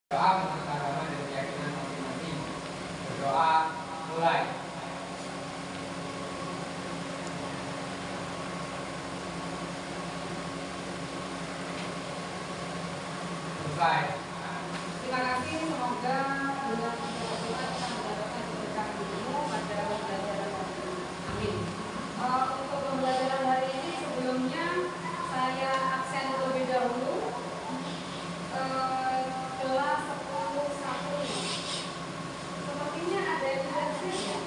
Doa menurut agama dan keyakinan masing-masing. Berdoa mulai. Selesai. Terima kasih, semoga dengan berdoa kita mendapatkan keberkahan ilmu pada pembelajaran hari ini. Amin. Untuk pembelajaran hari ini sebelumnya saya absen terlebih dahulu. Kelas 10.1. Sepertinya ada yang tidak absen ya?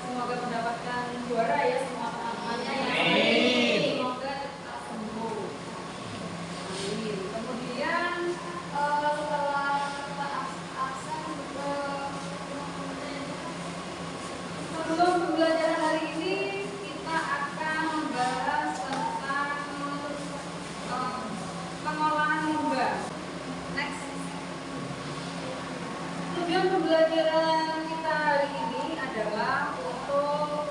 Semoga mendapatkan juara ya semua teman-temannya ya. Semoga tetap sembuh. Amin. Kemudian setelah kita absen sebelum pembelajaran hari ini kita akan membahas tentang pengolahan limbah. Next. Tujuan pembelajaran kita hari ini adalah untuk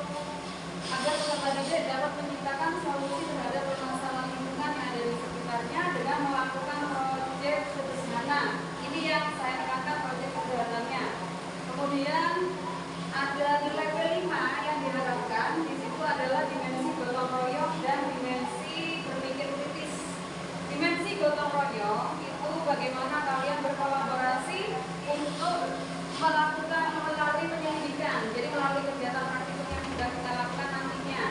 agar peserta didik dapat menciptakan solusi terhadap permasalahan lingkungan yang ada di sekitarnya dengan melakukan proyek sederhana. Ini yang saya tekankan, proyek sederhananya. Kemudian ada nilai P5 yang diharapkan. Di situ adalah dimensi gotong royong dan dimensi berpikir kritis. Dimensi gotong royong itu bagaimana kalian berkolaborasi untuk melakukan melalui penyelidikan, jadi melalui kegiatan praktikum yang sudah kita lakukan nantinya.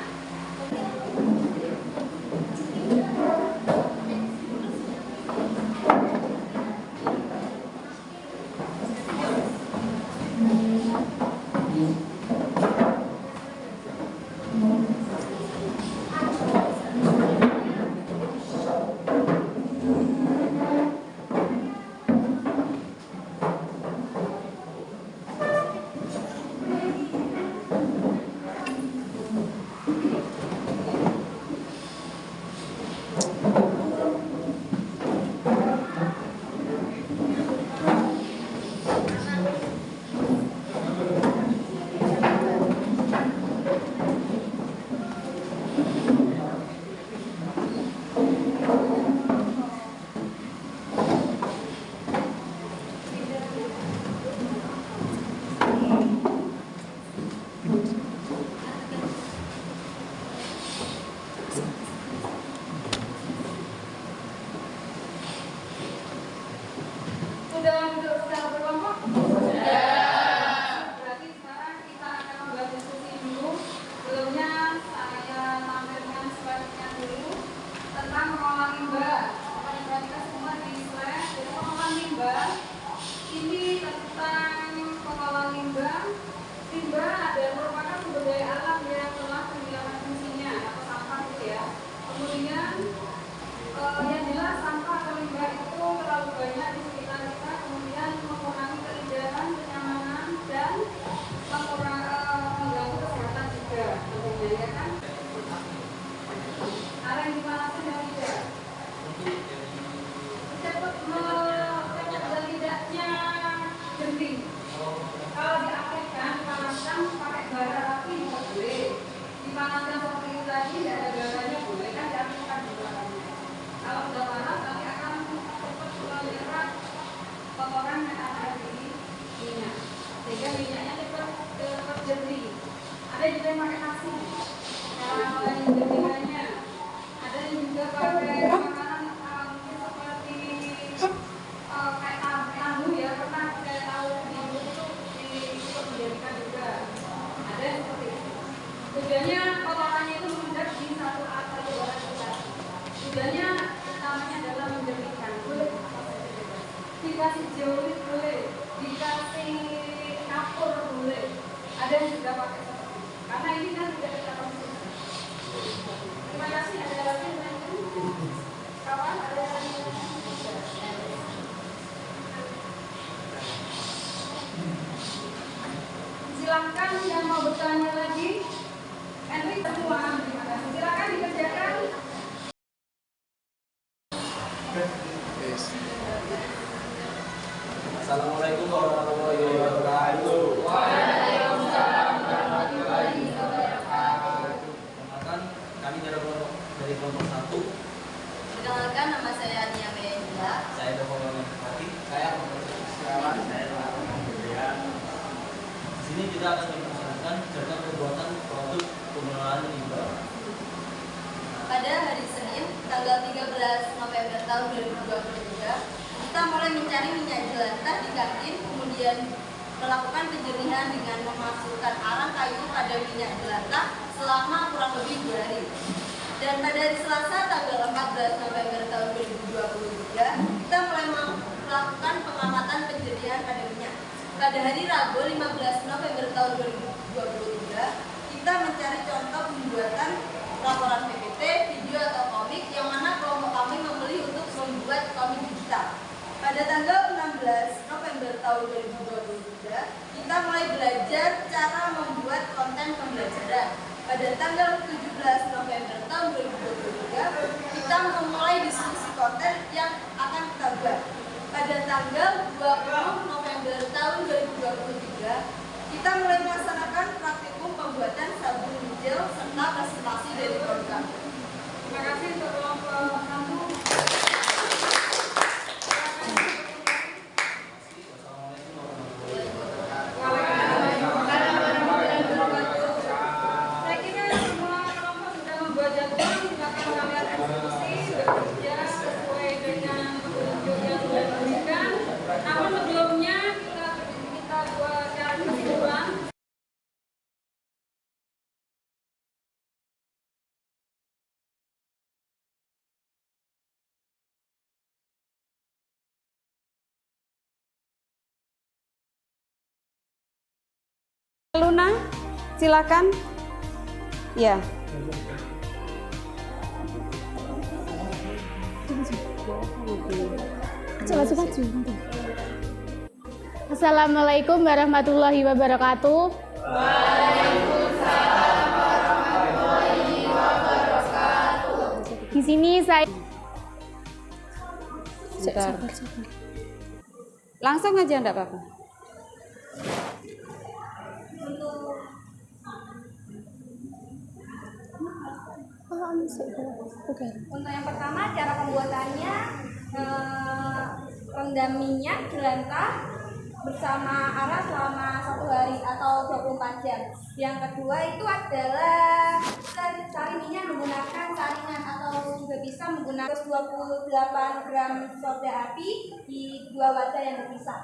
Sudah duduk secara berkelompok? Sudah. Berarti sekarang kita akan membahas diskusi dulu. Sebelumnya saya tampilkan slide-nya dulu tentang pengolahan limbah. Pokoknya perhatikan semua di slide. Jadi pengolahan limbah ini tentang pengolahan limbah. Limbah adalah merupakan sumber daya alam yang telah kehilangan fungsinya atau sampah gitu ya. Kemudian yang jelas sampah atau limbah itu terlalu banyak di sekitar kita, kemudian mengurangi keindahan, kenyamanan, dan mengganggu kesehatan juga tentunya ya kan. Ada yang dipanasin dan tidak? Cepat dan tidaknya genting. Kalau diaplikkan, dipanaskan pakai bara api juga boleh. Dipanaskan seperti itu tadi, tidak ada baranya boleh kan diaplikkan juga. Kalau sudah panas nanti akan cepat menyerap kotoran yang ada di minyak, sehingga minyaknya cepat jernih. Ada juga yang pakai nasi, cara menjernihkannya. Ada yang juga pakai makanan mungkin seperti kayak tahu ya, pernah kayak tahu di YouTube untuk menjadikan juga. Ada yang seperti itu. Tujuannya kotorannya itu mengendap di satu bahan kita. Tujuannya namanya adalah menjernihkan. Boleh dikasih zeolit boleh, dikasih kapur boleh. Ada yang juga pakai seperti itu. Karena ini kan sudah kita konsumsi. Terima kasih. Ada lagi yang kawan, ada lagi yang silakan yang mau bertanya lagi. Henry semua, terima kasih. Silakan dikerjakan. Assalamualaikum warahmatullahi wabarakatuh. Waalaikumsalam warahmatullahi wabarakatuh. Perkenalkan, kami dari kelompok 1. Perkenalkan, nama saya Ania Mayangila. Saya Dokono Mati. Saya Sirawan. Saya Lawan. Di sini kita akan memperkenalkan tentang pembuatan produk pengelolaan limbah. Pada hari Senin, tanggal 13 November tahun 2023, kita mulai mencari minyak jelantah di kantin, kemudian melakukan penjernihan dengan memasukkan arang kayu pada minyak jelantah selama kurang lebih 2 hari. Dan pada hari Selasa, tanggal 14 November tahun 2023, kita mulai melakukan pengamatan penjernihan pada minyak. Pada hari Rabu, 15 November tahun 2023, kita mencari contoh pembuatan laporan PPT, video atau komik yang mana kelompok kami membeli untuk membuat komik digital. Pada tanggal 16 November tahun 2023, kita mulai belajar cara membuat konten pembelajaran. Pada tanggal 17 November tahun 2023, kita memulai diskusi konten yang akan kita buat. Pada tanggal 20 November tahun 2023, kita mulai melaksanakan praktikum pembuatan sabun gel serta presentasi dari produk kami. Terima kasih untuk kelompok kamu. Saya kira semua kelompok sudah membuat jadwal, silakan kalian eksekusi bekerja sesuai dengan petunjuk yang sudah diberikan. Namun sebelumnya kita buat cara kesimpulan. Luna, silakan. Ya. Assalamualaikum warahmatullahi wabarakatuh. Di sini saya Langsung aja enggak apa-apa. Untuk yang pertama, cara pembuatannya rendam minyak jelantah bersama arang selama 1 hari atau 24 jam. Yang kedua itu adalah cari minyak menggunakan saringan atau juga bisa menggunakan 28 gram soda api di 2 wadah yang berpisah.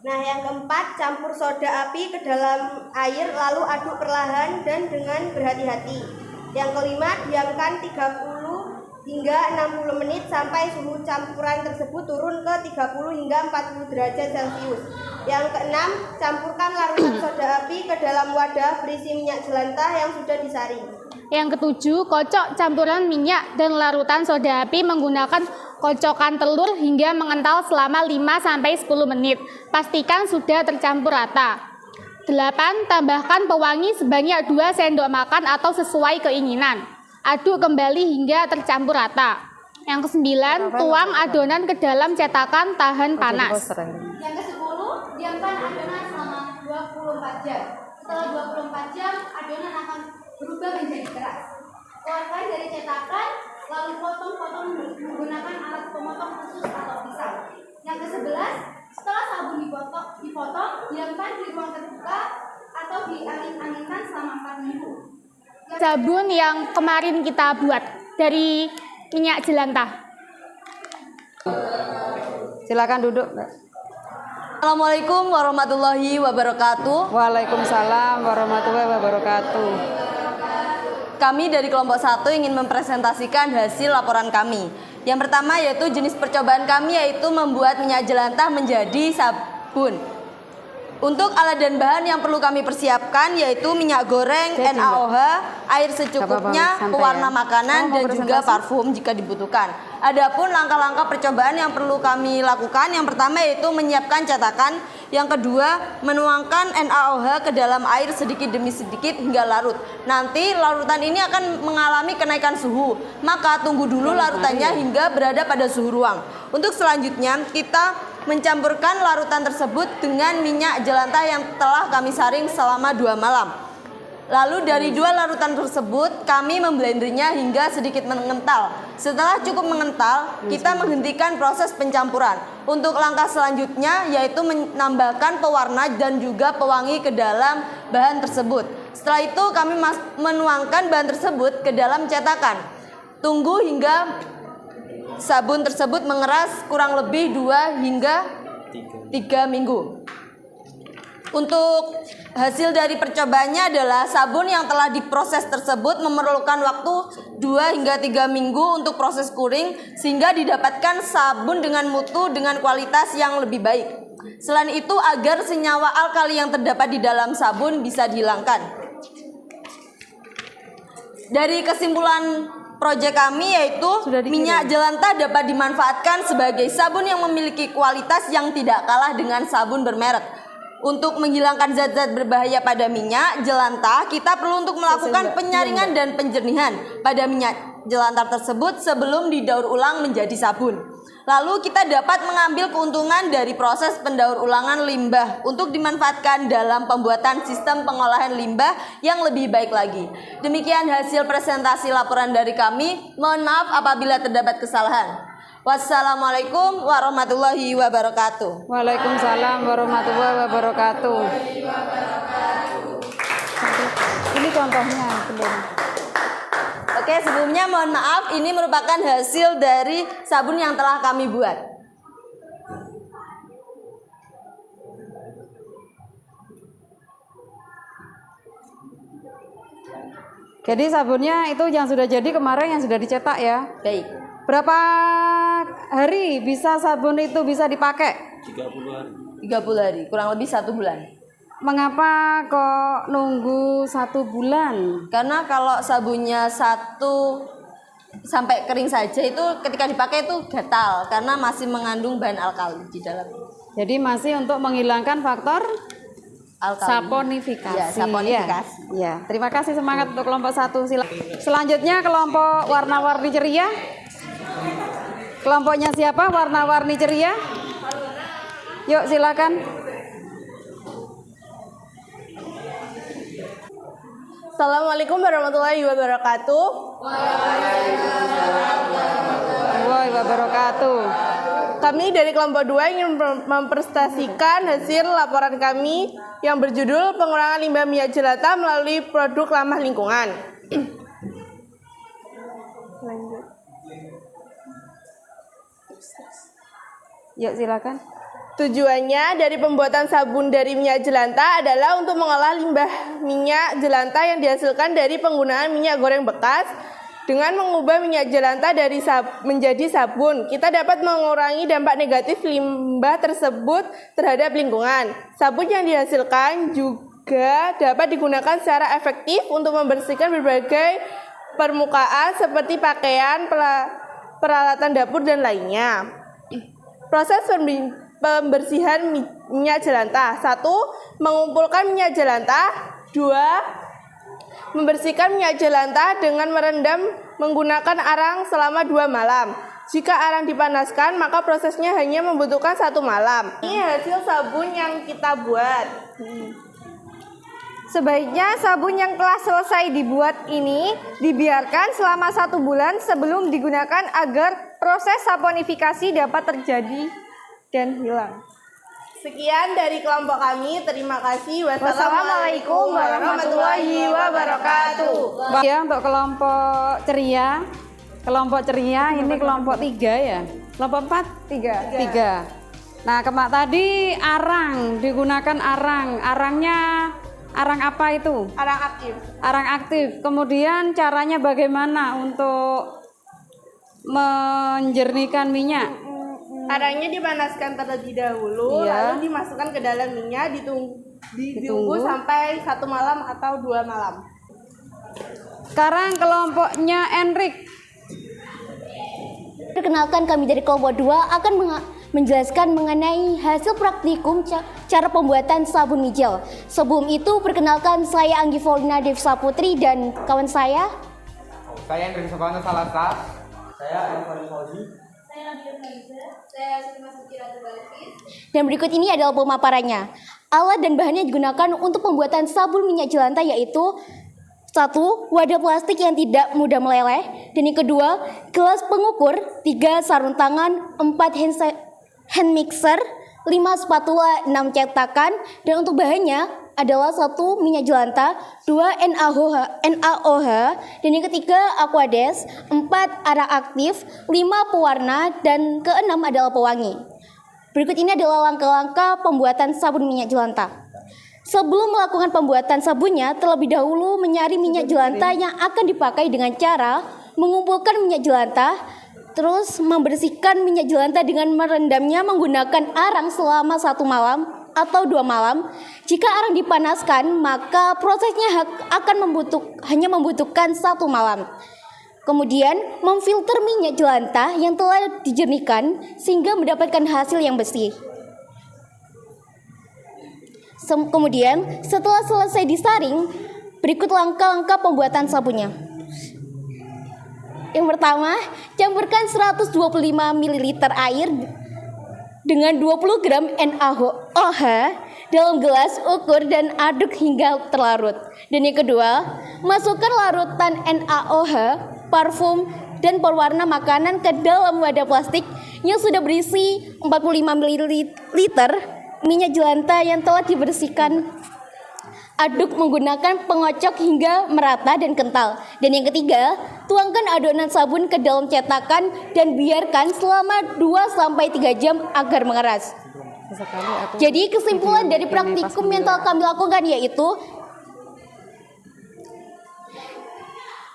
Nah, yang keempat, campur soda api ke dalam air lalu aduk perlahan dan dengan berhati-hati. Yang kelima, diamkan 30 hingga 60 menit sampai suhu campuran tersebut turun ke 30 hingga 40 derajat Celcius. Yang keenam, campurkan larutan soda api ke dalam wadah berisi minyak jelantah yang sudah disaring. Yang ketujuh, kocok campuran minyak dan larutan soda api menggunakan kocokan telur hingga mengental selama 5-10 menit. Pastikan sudah tercampur rata. 8. Tambahkan pewangi sebanyak 2 sendok makan atau sesuai keinginan. Aduk kembali hingga tercampur rata. Yang ke-9, tuang adonan ke dalam cetakan tahan panas. Yang ke-10, diamkan adonan selama 24 jam. Setelah 24 jam, adonan akan berubah menjadi keras. Keluarkan dari cetakan, lalu potong-potong menggunakan alat pemotong khusus atau pisau. Yang ke-11, setelah sabun dipotong, diamkan di ruang terbuka atau diangin-anginkan selama 4 minggu. Sabun yang kemarin kita buat dari minyak jelantah. Silakan duduk, Mbak. Assalamualaikum warahmatullahi wabarakatuh. Waalaikumsalam warahmatullahi wabarakatuh. Kami dari kelompok 1 ingin mempresentasikan hasil laporan kami. Yang pertama yaitu jenis percobaan kami yaitu membuat minyak jelantah menjadi sabun. Untuk alat dan bahan yang perlu kami persiapkan yaitu minyak goreng, NaOH, air secukupnya, pewarna makanan, dan juga parfum jika dibutuhkan. Adapun langkah-langkah percobaan yang perlu kami lakukan, yang pertama yaitu menyiapkan cetakan, yang kedua menuangkan NaOH ke dalam air sedikit demi sedikit hingga larut. Nanti larutan ini akan mengalami kenaikan suhu, maka tunggu dulu larutannya hingga berada pada suhu ruang. Untuk selanjutnya kita mencampurkan larutan tersebut dengan minyak jelantah yang telah kami saring selama 2 malam. Lalu dari 2 larutan tersebut kami memblendernya hingga sedikit mengental. Setelah cukup mengental, kita menghentikan proses pencampuran. Untuk langkah selanjutnya yaitu menambahkan pewarna dan juga pewangi ke dalam bahan tersebut. Setelah itu kami menuangkan bahan tersebut ke dalam cetakan. Tunggu hingga sabun tersebut mengeras kurang lebih 2 hingga 3 minggu. Untuk hasil dari percobaannya adalah sabun yang telah diproses tersebut memerlukan waktu 2 hingga 3 minggu untuk proses kuring sehingga didapatkan sabun dengan mutu dengan kualitas yang lebih baik. Selain itu agar senyawa alkali yang terdapat di dalam sabun bisa dihilangkan. Dari kesimpulan proyek kami yaitu minyak jelantah dapat dimanfaatkan sebagai sabun yang memiliki kualitas yang tidak kalah dengan sabun bermerek. Untuk menghilangkan zat-zat berbahaya pada minyak jelantah, kita perlu untuk melakukan penyaringan dan penjernihan pada minyak jelantah tersebut sebelum didaur ulang menjadi sabun. Lalu kita dapat mengambil keuntungan dari proses pendaur ulangan limbah untuk dimanfaatkan dalam pembuatan sistem pengolahan limbah yang lebih baik lagi. Demikian hasil presentasi laporan dari kami. Mohon maaf apabila terdapat kesalahan. Wassalamualaikum warahmatullahi wabarakatuh. Waalaikumsalam warahmatullahi wabarakatuh. Ini contohnya belum. Oke, sebelumnya mohon maaf, ini merupakan hasil dari sabun yang telah kami buat. Jadi sabunnya itu yang sudah jadi kemarin yang sudah dicetak ya. Baik. Berapa hari bisa sabun itu bisa dipakai? 30 hari. 30 hari, kurang lebih 1 bulan. Mengapa kok nunggu 1 bulan? Karena kalau sabunnya 1 sampai kering saja itu ketika dipakai itu gatal karena masih mengandung bahan alkali di dalam. Jadi masih untuk menghilangkan faktor Alkali. saponifikasi. Ya, saponifikasi. Ya. Terima kasih, semangat untuk kelompok 1. Selanjutnya kelompok warna-warni ceria. Kelompoknya siapa? Warna-warni ceria. Yuk silakan. Assalamualaikum warahmatullahi wabarakatuh. Warahmatullahi wabarakatuh. Kami dari kelompok 2 ingin mempresentasikan hasil laporan kami yang berjudul pengurangan limbah minyak jelantah melalui produk ramah lingkungan. Lanjut. Yuk silakan. Tujuannya dari pembuatan sabun dari minyak jelantah adalah untuk mengolah limbah minyak jelantah yang dihasilkan dari penggunaan minyak goreng bekas. Dengan mengubah minyak jelantah menjadi sabun, kita dapat mengurangi dampak negatif limbah tersebut terhadap lingkungan. Sabun yang dihasilkan juga dapat digunakan secara efektif untuk membersihkan berbagai permukaan seperti pakaian, peralatan dapur, dan lainnya. Proses pembersihan minyak jelantah. 1. Mengumpulkan minyak jelantah. 2. Membersihkan minyak jelantah dengan merendam menggunakan arang selama 2 malam. Jika arang dipanaskan, maka prosesnya hanya membutuhkan 1 malam. Ini hasil sabun yang kita buat. Sebaiknya sabun yang telah selesai dibuat ini dibiarkan selama 1 bulan sebelum digunakan agar proses saponifikasi dapat terjadi dan hilang. Sekian dari kelompok kami. Terima kasih. Wassalamualaikum warahmatullahi wabarakatuh. Ya, untuk kelompok ceria. Kelompok ceria ini kelompok 3 ya. Kelompok 4? 3. Nah, tadi arang, digunakan arang. Arangnya arang apa itu? Arang aktif. Arang aktif. Kemudian caranya bagaimana untuk menjernihkan minyak? Arangnya dipanaskan terlebih dahulu, Iya. lalu dimasukkan ke dalam minyak, ditunggu sampai 1 malam atau 2 malam. Sekarang kelompoknya Enrik. Perkenalkan, kami dari kelompok 2 akan menjelaskan mengenai hasil praktikum cara pembuatan sabun mijel. Sebelum itu, perkenalkan saya Anggi Paulina Devsa Putri dan kawan saya. Saya Hendrik Sokono Salasa. Saya Evan Fauzi. Saya Sutima Sukira Tubalkis. Dan berikut ini adalah pemaparannya. Alat dan bahan yang digunakan untuk pembuatan sabun minyak jelantah yaitu 1. Wadah plastik yang tidak mudah meleleh. Dan yang kedua, gelas pengukur. 3. Sarung tangan. 4. Hand mixer. 5. Spatula. 6. Cetakan. Dan untuk bahannya adalah 1. Minyak jelantah. 2. NaOH. Dan yang ketiga, Aquades. 4. Arang aktif. 5. Pewarna. Dan keenam adalah pewangi. Berikut ini adalah langkah-langkah pembuatan sabun minyak jelantah. Sebelum melakukan pembuatan sabunnya, terlebih dahulu menyaring minyak jelantah yang akan dipakai dengan cara mengumpulkan minyak jelantah, terus membersihkan minyak jelantah dengan merendamnya menggunakan arang selama 1 malam atau 2 malam. Jika arang dipanaskan, maka prosesnya hanya membutuhkan 1 malam. Kemudian, memfilter minyak jelantah yang telah dijernihkan sehingga mendapatkan hasil yang bersih. Kemudian, setelah selesai disaring, berikut langkah-langkah pembuatan sabunnya. Yang pertama, campurkan 125 ml air dengan 20 gram NaOH dalam gelas ukur dan aduk hingga terlarut. Dan yang kedua, masukkan larutan NaOH, parfum, dan pewarna makanan ke dalam wadah plastik yang sudah berisi 45 ml minyak jelantah yang telah dibersihkan. Aduk menggunakan pengocok hingga merata dan kental. Dan yang ketiga, tuangkan adonan sabun ke dalam cetakan dan biarkan selama 2-3 jam agar mengeras. Jadi kesimpulan dari praktikum yang telah kami lakukan yaitu,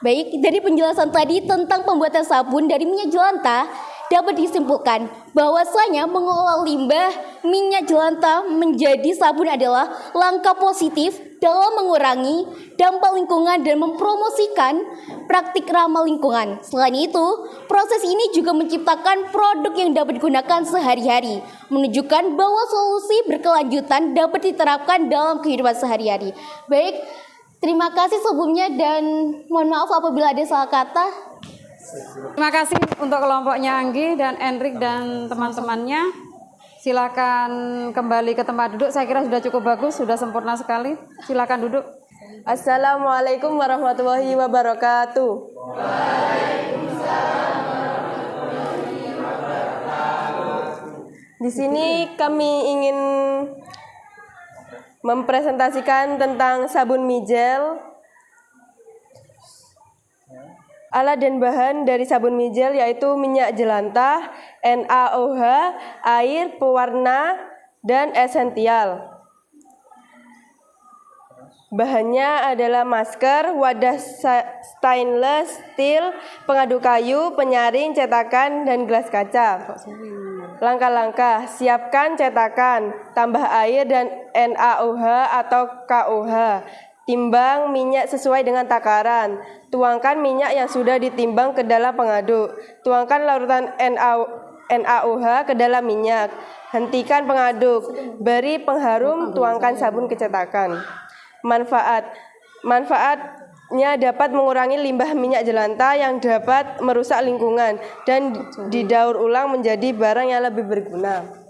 baik, dari penjelasan tadi tentang pembuatan sabun dari minyak jelantah, dapat disimpulkan bahwasanya mengolah limbah minyak jelantah menjadi sabun adalah langkah positif dalam mengurangi dampak lingkungan dan mempromosikan praktik ramah lingkungan. Selain itu, proses ini juga menciptakan produk yang dapat digunakan sehari-hari, menunjukkan bahwa solusi berkelanjutan dapat diterapkan dalam kehidupan sehari-hari. Baik, terima kasih sebelumnya dan mohon maaf apabila ada salah kata. Terima kasih untuk kelompoknya Anggi dan Enrik dan teman-temannya. Silakan kembali ke tempat duduk. Saya kira sudah cukup bagus, sudah sempurna sekali. Silakan duduk. Assalamualaikum warahmatullahi wabarakatuh. Di sini kami ingin mempresentasikan tentang sabun mijel. Alat dan bahan dari sabun mijel yaitu minyak jelantah, NaOH, air, pewarna, dan esensial. Bahannya adalah masker, wadah stainless steel, pengaduk kayu, penyaring, cetakan, dan gelas kaca. Langkah-langkah: siapkan cetakan, tambah air dan NaOH atau KOH. Timbang minyak sesuai dengan takaran. Tuangkan minyak yang sudah ditimbang ke dalam pengaduk. Tuangkan larutan NaOH ke dalam minyak. Hentikan pengaduk. Beri pengharum, tuangkan sabun ke cetakan. Manfaatnya dapat mengurangi limbah minyak jelantah yang dapat merusak lingkungan dan didaur ulang menjadi barang yang lebih berguna.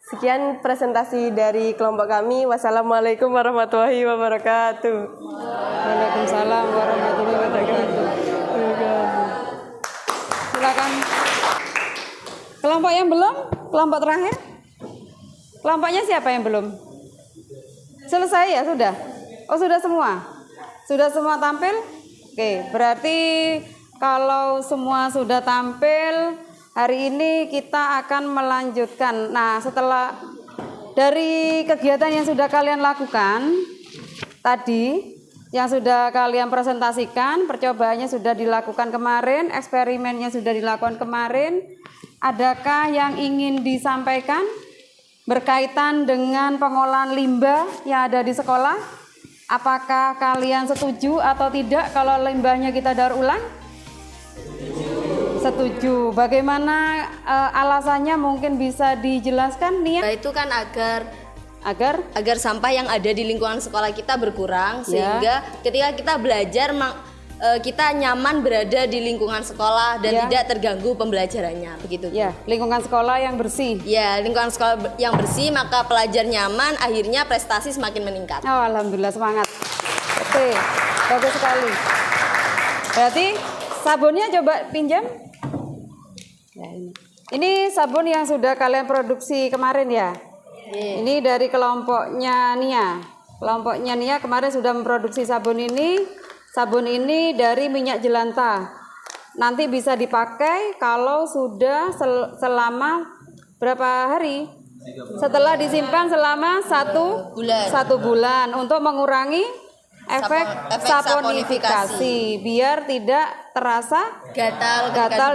Sekian presentasi dari kelompok kami. Wassalamualaikum warahmatullahi wabarakatuh. Waalaikumsalam warahmatullahi wabarakatuh. Silakan. Kelompok yang belum? Kelompok terakhir? Kelompoknya siapa yang belum? Selesai ya sudah? Oh sudah semua? Sudah semua tampil? Oke, berarti kalau semua sudah tampil, hari ini kita akan melanjutkan. Nah, setelah dari kegiatan yang sudah kalian lakukan tadi, yang sudah kalian presentasikan, percobaannya sudah dilakukan kemarin, eksperimennya sudah dilakukan kemarin, adakah yang ingin disampaikan berkaitan dengan pengolahan limbah yang ada di sekolah? Apakah kalian setuju atau tidak kalau limbahnya kita daur ulang? Setuju. Bagaimana alasannya, mungkin bisa dijelaskan, Nia? Itu kan agar sampah yang ada di lingkungan sekolah kita berkurang, sehingga ketika kita belajar kita nyaman berada di lingkungan sekolah dan tidak terganggu pembelajarannya, begitu. Ya, lingkungan sekolah yang bersih. Ya, lingkungan sekolah yang bersih, maka pelajar nyaman, akhirnya prestasi semakin meningkat. Oh, alhamdulillah, semangat. Oke, bagus sekali. Berarti sabunnya coba pinjam. Ya, ini sabun yang sudah kalian produksi kemarin ya. Ini dari kelompoknya Nia. Kelompoknya Nia kemarin sudah memproduksi sabun ini. Sabun ini dari minyak jelantah. Nanti bisa dipakai kalau sudah selama berapa hari? Setelah disimpan selama satu bulan untuk mengurangi efek saponifikasi, biar tidak terasa gatal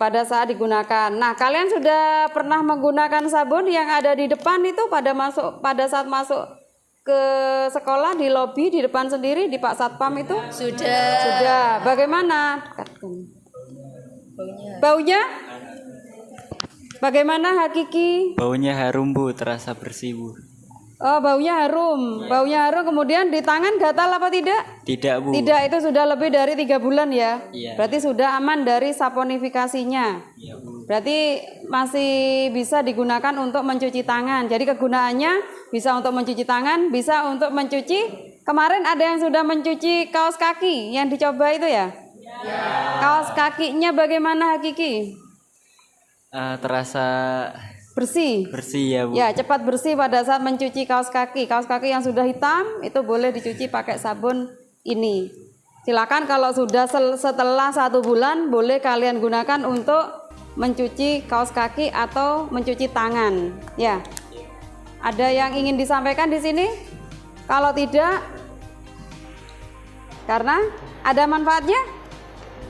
pada saat digunakan. Nah, kalian sudah pernah menggunakan sabun yang ada di depan itu pada saat masuk ke sekolah, di lobi di depan sendiri di Pak Satpam itu? Sudah. Bagaimana? Baunya? Bagaimana Hakiki? Baunya harum Bu, terasa bersih Bu. Oh, baunya harum. Baunya harum, kemudian di tangan gatal apa tidak? Tidak Bu. Tidak, itu sudah lebih dari 3 bulan ya? Iya. Berarti sudah aman dari saponifikasinya. Iya Bu. Berarti masih bisa digunakan untuk mencuci tangan. Jadi kegunaannya bisa untuk mencuci tangan, bisa untuk mencuci. Kemarin ada yang sudah mencuci kaos kaki yang dicoba itu ya? Kaos kakinya bagaimana Hakiki? Terasa bersih ya Bu. Ya, cepat bersih pada saat mencuci kaos kaki. Kaos kaki yang sudah hitam itu boleh dicuci pakai sabun ini. Silakan kalau sudah setelah 1 bulan boleh kalian gunakan untuk mencuci kaos kaki atau mencuci tangan. Ya. Ada yang ingin disampaikan di sini? Kalau tidak, karena ada manfaatnya?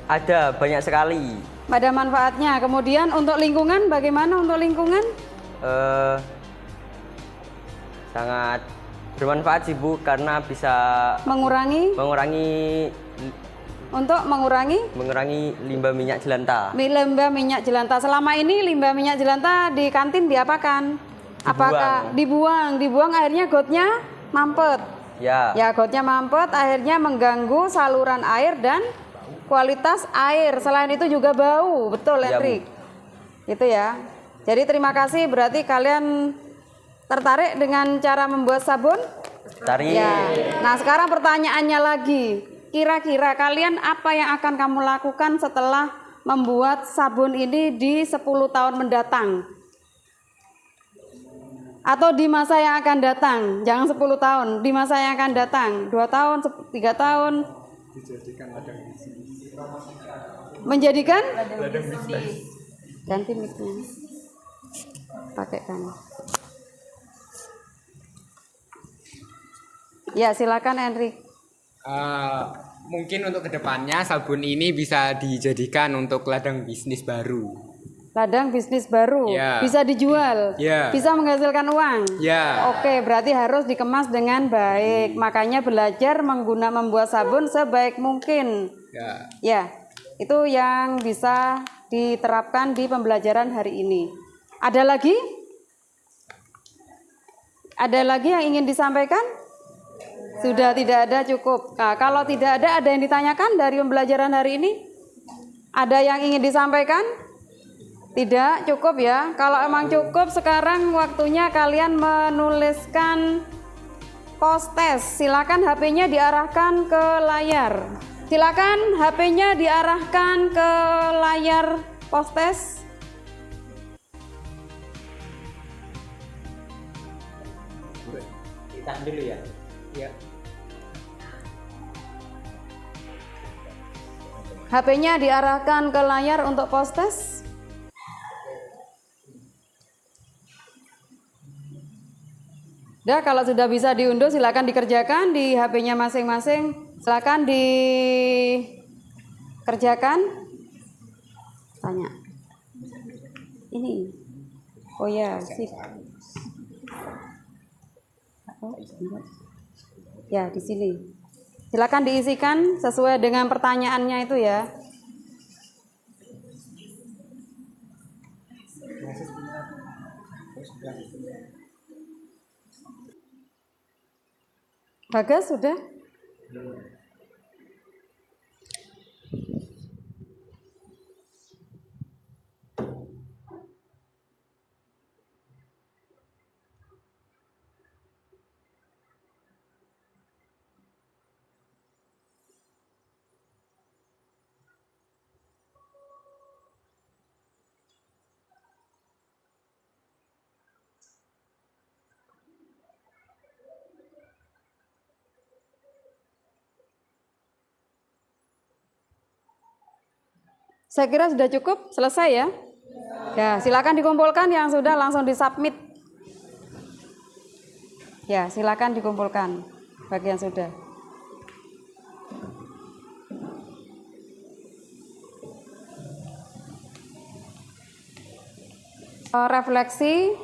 Ada, banyak sekali. Ada manfaatnya. Kemudian untuk lingkungan, bagaimana untuk lingkungan? Sangat bermanfaat sih Bu, karena bisa mengurangi limbah minyak jelantah. Limbah minyak jelantah. Selama ini limbah minyak jelantah di kantin diapakan? Apakah dibuang akhirnya gotnya mampet? Ya, gotnya mampet akhirnya mengganggu saluran air dan kualitas air. Selain itu juga bau, betul Hendrik? Itu ya. Jadi terima kasih, berarti kalian tertarik dengan cara membuat sabun? Tertarik. Ya. Nah, sekarang pertanyaannya lagi. Kira-kira kalian apa yang akan kamu lakukan setelah membuat sabun ini di 10 tahun mendatang? Atau di masa yang akan datang? Jangan 10 tahun, di masa yang akan datang. 2 tahun, 3 tahun. Menjadikan ladang bisnis. Ganti mic-nya. Pakai kan. Ya, silakan Henry. Mungkin untuk kedepannya sabun ini bisa dijadikan untuk ladang bisnis baru. Ladang bisnis baru, bisa dijual, bisa menghasilkan uang. Oke, berarti harus dikemas dengan baik. Makanya belajar membuat sabun sebaik mungkin. Ya, itu yang bisa diterapkan di pembelajaran hari ini. Ada lagi? Ada lagi yang ingin disampaikan? Sudah tidak ada, cukup. Nah, kalau tidak ada yang ditanyakan dari pembelajaran hari ini? Ada yang ingin disampaikan? Tidak, cukup ya. Kalau emang cukup, sekarang waktunya kalian menuliskan post test. Silakan HP-nya diarahkan ke layar. Silakan HP-nya diarahkan ke layar post test. Ditahan dulu ya. Ya. HP-nya diarahkan ke layar untuk post test. Udah, kalau sudah bisa diunduh silakan dikerjakan di HP-nya masing-masing. Silakan dikerjakan. Tanya. ini. Oh ya, sip. Ya, di sini. Silakan diisikan sesuai dengan pertanyaannya itu ya. Bagas sudah? Saya kira sudah cukup, selesai ya. Ya, silakan dikumpulkan yang sudah langsung disubmit. Ya, silakan dikumpulkan bagi yang sudah. Refleksi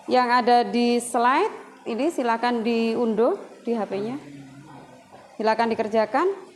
yang ada di slide ini silakan diunduh di HP-nya. Silakan dikerjakan.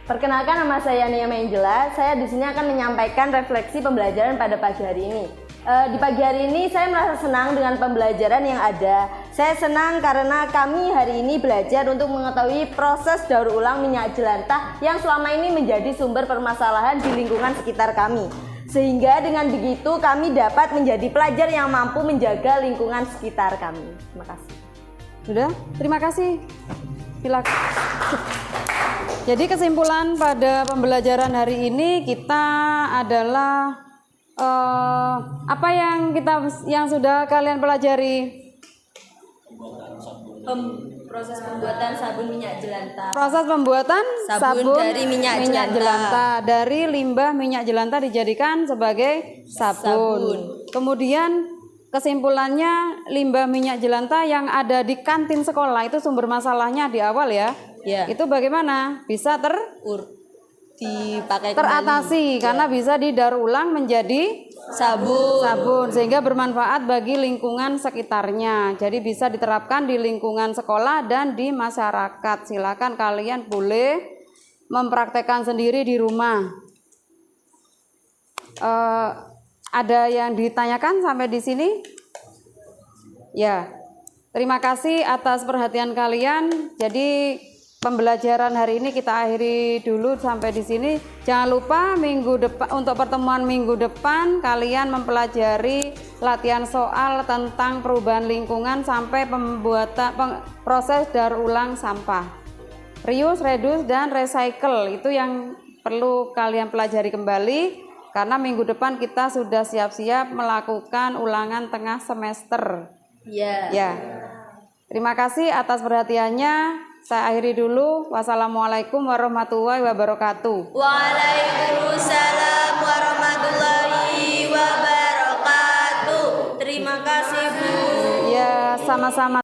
Perkenalkan, nama saya Nia Angela. Saya di sini akan menyampaikan refleksi pembelajaran pada pagi hari ini. Di pagi hari ini saya merasa senang dengan pembelajaran yang ada. Saya senang karena kami hari ini belajar untuk mengetahui proses daur ulang minyak jelantah yang selama ini menjadi sumber permasalahan di lingkungan sekitar kami. Sehingga dengan begitu kami dapat menjadi pelajar yang mampu menjaga lingkungan sekitar kami. Terima kasih. Sudah? Terima kasih. Silakan. Jadi kesimpulan pada pembelajaran hari ini kita adalah apa yang sudah kalian pelajari? Proses pembuatan sabun minyak jelantah. Proses pembuatan sabun dari minyak jelantah. Dari limbah minyak jelantah dijadikan sebagai sabun. Kemudian kesimpulannya limbah minyak jelantah yang ada di kantin sekolah itu sumber masalahnya di awal ya. Ya. Itu bagaimana? Bisa dipakai teratasi karena bisa didaur ulang menjadi sabun sehingga bermanfaat bagi lingkungan sekitarnya. Jadi bisa diterapkan di lingkungan sekolah dan di masyarakat. Silakan kalian boleh mempraktekkan sendiri di rumah. Ada yang ditanyakan sampai di sini? Ya. Terima kasih atas perhatian kalian. Jadi pembelajaran hari ini kita akhiri dulu sampai di sini. Jangan lupa minggu depan, untuk pertemuan minggu depan kalian mempelajari latihan soal tentang perubahan lingkungan sampai proses daur ulang sampah. Reuse, reduce, dan recycle itu yang perlu kalian pelajari kembali karena minggu depan kita sudah siap-siap melakukan ulangan tengah semester. Ya. Terima kasih atas perhatiannya. Saya akhiri dulu. Wassalamualaikum warahmatullahi wabarakatuh. Waalaikumsalam warahmatullahi wabarakatuh. Terima kasih, Bu. Ya, sama-sama.